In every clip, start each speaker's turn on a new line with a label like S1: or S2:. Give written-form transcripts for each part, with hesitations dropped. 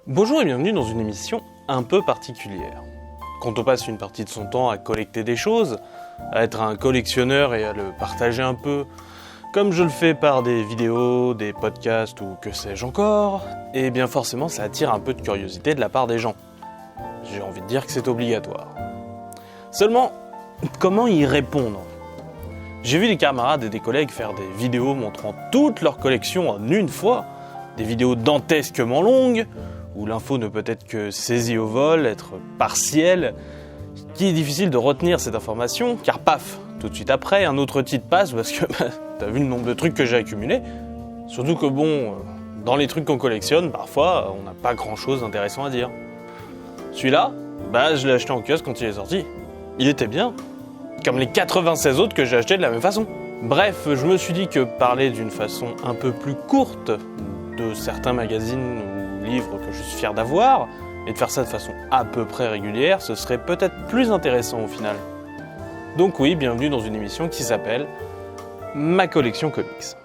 S1: Bonjour et bienvenue dans une émission un peu particulière. Quand on passe une partie de son temps à collecter des choses, à être un collectionneur et à le partager un peu, comme je le fais par des vidéos, des podcasts ou que sais-je encore, et bien forcément ça attire un peu de curiosité de la part des gens. J'ai envie de dire que c'est obligatoire. Seulement, comment y répondre ? J'ai vu des camarades et des collègues faire des vidéos montrant toute leur collection en une fois, des vidéos dantesquement longues, où l'info ne peut être que saisie au vol, être partielle, qu'il est difficile de retenir cette information, car paf, tout de suite après, un autre titre passe parce que t'as vu le nombre de trucs que j'ai accumulés. Surtout que dans les trucs qu'on collectionne, parfois, on n'a pas grand-chose d'intéressant à dire. Celui-là, je l'ai acheté en kiosque quand il est sorti. Il était bien, comme les 96 autres que j'ai achetés de la même façon. Bref, je me suis dit que parler d'une façon un peu plus courte de certains magazines ou livres que je suis fier d'avoir, et de faire ça de façon à peu près régulière, ce serait peut-être plus intéressant au final. Donc oui, bienvenue dans une émission qui s'appelle Ma collection comics.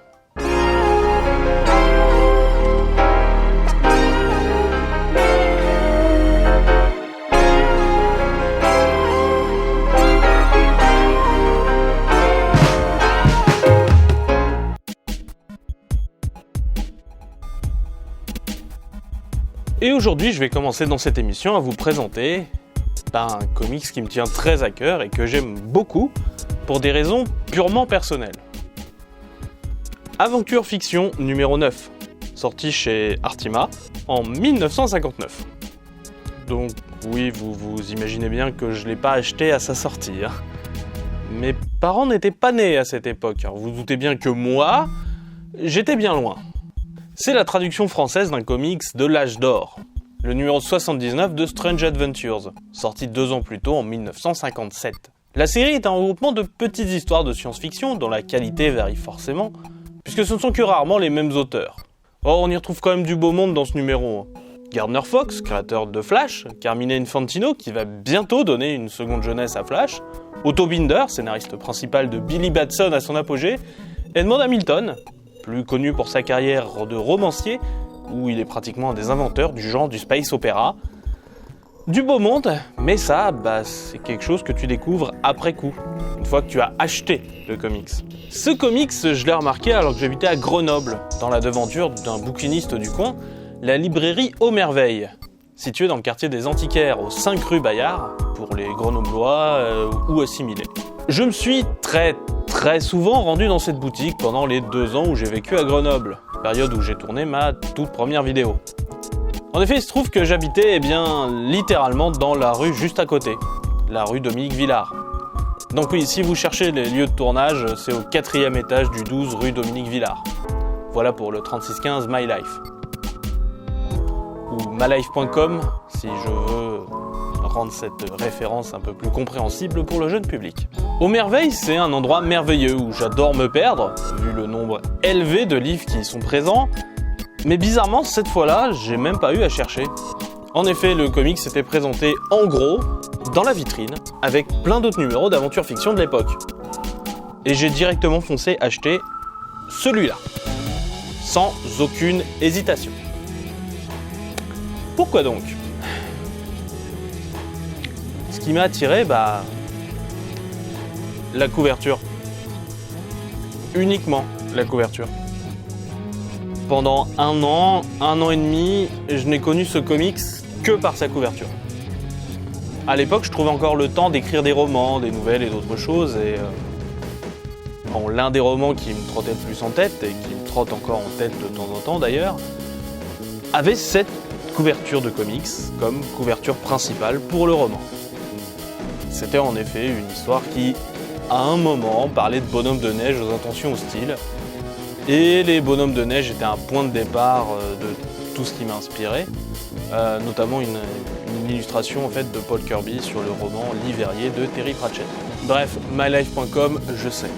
S1: Et aujourd'hui, je vais commencer dans cette émission à vous présenter un comics qui me tient très à cœur et que j'aime beaucoup pour des raisons purement personnelles. Aventure Fiction numéro 9, sorti chez Artima en 1959. Donc oui, vous imaginez bien que je ne l'ai pas acheté à sa sortie. Mes parents n'étaient pas nés à cette époque, alors vous doutez bien que moi, j'étais bien loin. C'est la traduction française d'un comics de l'âge d'or, le numéro 79 de Strange Adventures, sorti 2 ans plus tôt en 1957. La série est un regroupement de petites histoires de science-fiction dont la qualité varie forcément, puisque ce ne sont que rarement les mêmes auteurs. Or, on y retrouve quand même du beau monde dans ce numéro. Gardner Fox, créateur de Flash, Carmine Infantino, qui va bientôt donner une seconde jeunesse à Flash, Otto Binder, scénariste principal de Billy Batson à son apogée, Edmond Hamilton, plus connu pour sa carrière de romancier, où il est pratiquement un des inventeurs du genre du space opéra. Du beau monde, mais ça, c'est quelque chose que tu découvres après coup, une fois que tu as acheté le comics. Ce comics, je l'ai remarqué alors que j'habitais à Grenoble, dans la devanture d'un bouquiniste du coin, la librairie Aux Merveilles, située dans le quartier des Antiquaires, aux 5 rue Bayard, pour les Grenoblois ou assimilés. Je me suis très souvent rendu dans cette boutique pendant les 2 ans où j'ai vécu à Grenoble, période où j'ai tourné ma toute première vidéo. En effet, il se trouve que j'habitais littéralement dans la rue juste à côté, la rue Dominique Villard. Donc oui, si vous cherchez les lieux de tournage, c'est au 4e étage du 12 rue Dominique Villard. Voilà pour le 3615 My Life. Ou mylife.com si je veux rendre cette référence un peu plus compréhensible pour le jeune public. Aux Merveilles, c'est un endroit merveilleux où j'adore me perdre, vu le nombre élevé de livres qui y sont présents, mais bizarrement, cette fois-là, j'ai même pas eu à chercher. En effet, le comics s'était présenté en gros, dans la vitrine, avec plein d'autres numéros d'aventure fiction de l'époque. Et j'ai directement foncé acheter celui-là, sans aucune hésitation. Pourquoi donc ? Ce qui m'a attiré, la couverture. Uniquement la couverture. Pendant un an et demi, je n'ai connu ce comics que par sa couverture. À l'époque, je trouvais encore le temps d'écrire des romans, des nouvelles et d'autres choses, et l'un des romans qui me trottait le plus en tête, et qui me trotte encore en tête de temps en temps d'ailleurs, avait cette couverture de comics comme couverture principale pour le roman. C'était en effet une histoire qui, à un moment, parlait de bonhommes de neige aux intentions hostiles. Et les bonhommes de neige étaient un point de départ de tout ce qui m'a inspiré, notamment une illustration en fait de Paul Kirby sur le roman L'Hiverrier de Terry Pratchett. Bref, mylife.com, je sais.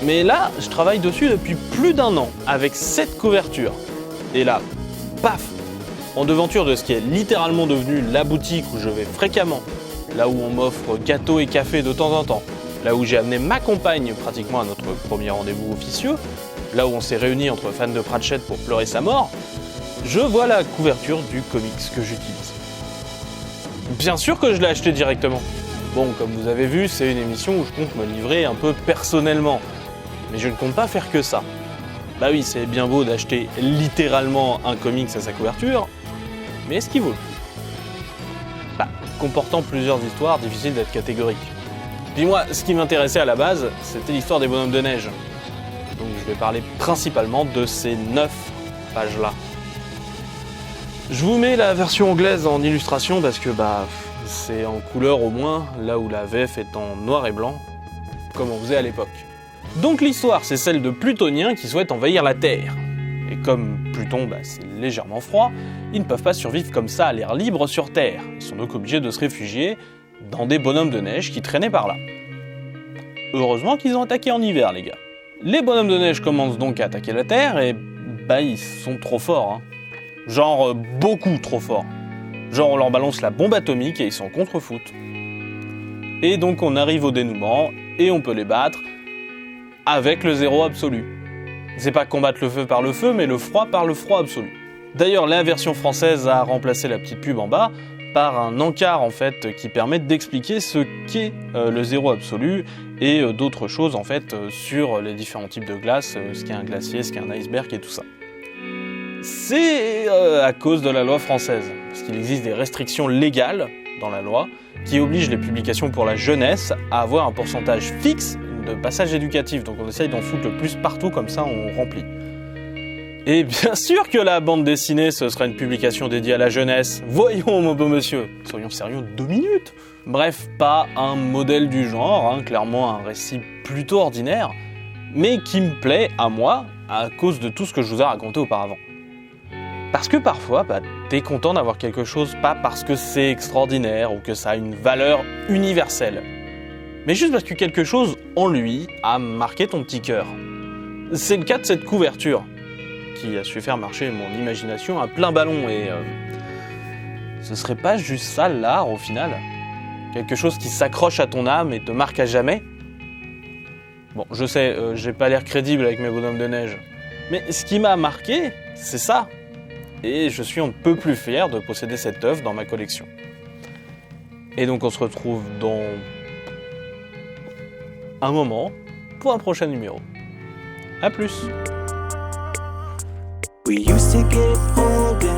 S1: Mais là, je travaille dessus depuis plus d'1 an, avec cette couverture. Et là, paf, en devanture de ce qui est littéralement devenu la boutique où je vais fréquemment, là où on m'offre gâteaux et café de temps en temps, là où j'ai amené ma compagne pratiquement à notre premier rendez-vous officieux, là où on s'est réunis entre fans de Pratchett pour pleurer sa mort, je vois la couverture du comics que j'utilise. Bien sûr que je l'ai acheté directement. Bon, comme vous avez vu, c'est une émission où je compte me livrer un peu personnellement. Mais je ne compte pas faire que ça. Bah oui, c'est bien beau d'acheter littéralement un comics à sa couverture, mais est-ce qu'il vaut le coup ? Bah, comportant plusieurs histoires, difficile d'être catégorique. Puis moi, ce qui m'intéressait à la base, c'était l'histoire des bonhommes de neige. Donc je vais parler principalement de ces 9 pages-là. Je vous mets la version anglaise en illustration parce que c'est en couleur au moins, là où la VF est en noir et blanc, comme on faisait à l'époque. Donc l'histoire, c'est celle de Plutoniens qui souhaitent envahir la Terre. Et comme Pluton, c'est légèrement froid, ils ne peuvent pas survivre comme ça à l'air libre sur Terre. Ils sont donc obligés de se réfugier dans des bonhommes de neige qui traînaient par là. Heureusement qu'ils ont attaqué en hiver, les gars. Les bonhommes de neige commencent donc à attaquer la Terre et ils sont trop forts. Hein. Genre beaucoup trop forts. Genre on leur balance la bombe atomique et ils s'en contrefoutent. Et donc on arrive au dénouement et on peut les battre avec le zéro absolu. C'est pas combattre le feu par le feu, mais le froid par le froid absolu. D'ailleurs, la version française a remplacé la petite pub en bas par un encart en fait qui permet d'expliquer ce qu'est le zéro absolu et d'autres choses en fait sur les différents types de glace, ce qu'est un glacier, ce qu'est un iceberg et tout ça. C'est à cause de la loi française, parce qu'il existe des restrictions légales dans la loi qui obligent les publications pour la jeunesse à avoir un pourcentage fixe de passage éducatif, donc on essaye d'en foutre le plus partout, comme ça on remplit. Et bien sûr que la bande dessinée, ce sera une publication dédiée à la jeunesse. Voyons, mon beau monsieur, soyons sérieux 2 minutes. Bref, pas un modèle du genre, clairement un récit plutôt ordinaire, mais qui me plaît à moi, à cause de tout ce que je vous ai raconté auparavant. Parce que parfois, t'es content d'avoir quelque chose, pas parce que c'est extraordinaire ou que ça a une valeur universelle, mais juste parce que quelque chose en lui a marqué ton petit cœur. C'est le cas de cette couverture, qui a su faire marcher mon imagination à plein ballon, et ce serait pas juste ça l'art au final ? Quelque chose qui s'accroche à ton âme et te marque à jamais ? Bon, je sais, j'ai pas l'air crédible avec mes bonhommes de neige, mais ce qui m'a marqué, c'est ça. Et je suis un peu plus fier de posséder cette œuvre dans ma collection. Et donc on se retrouve dans un moment pour un prochain numéro. A plus. We used to get older.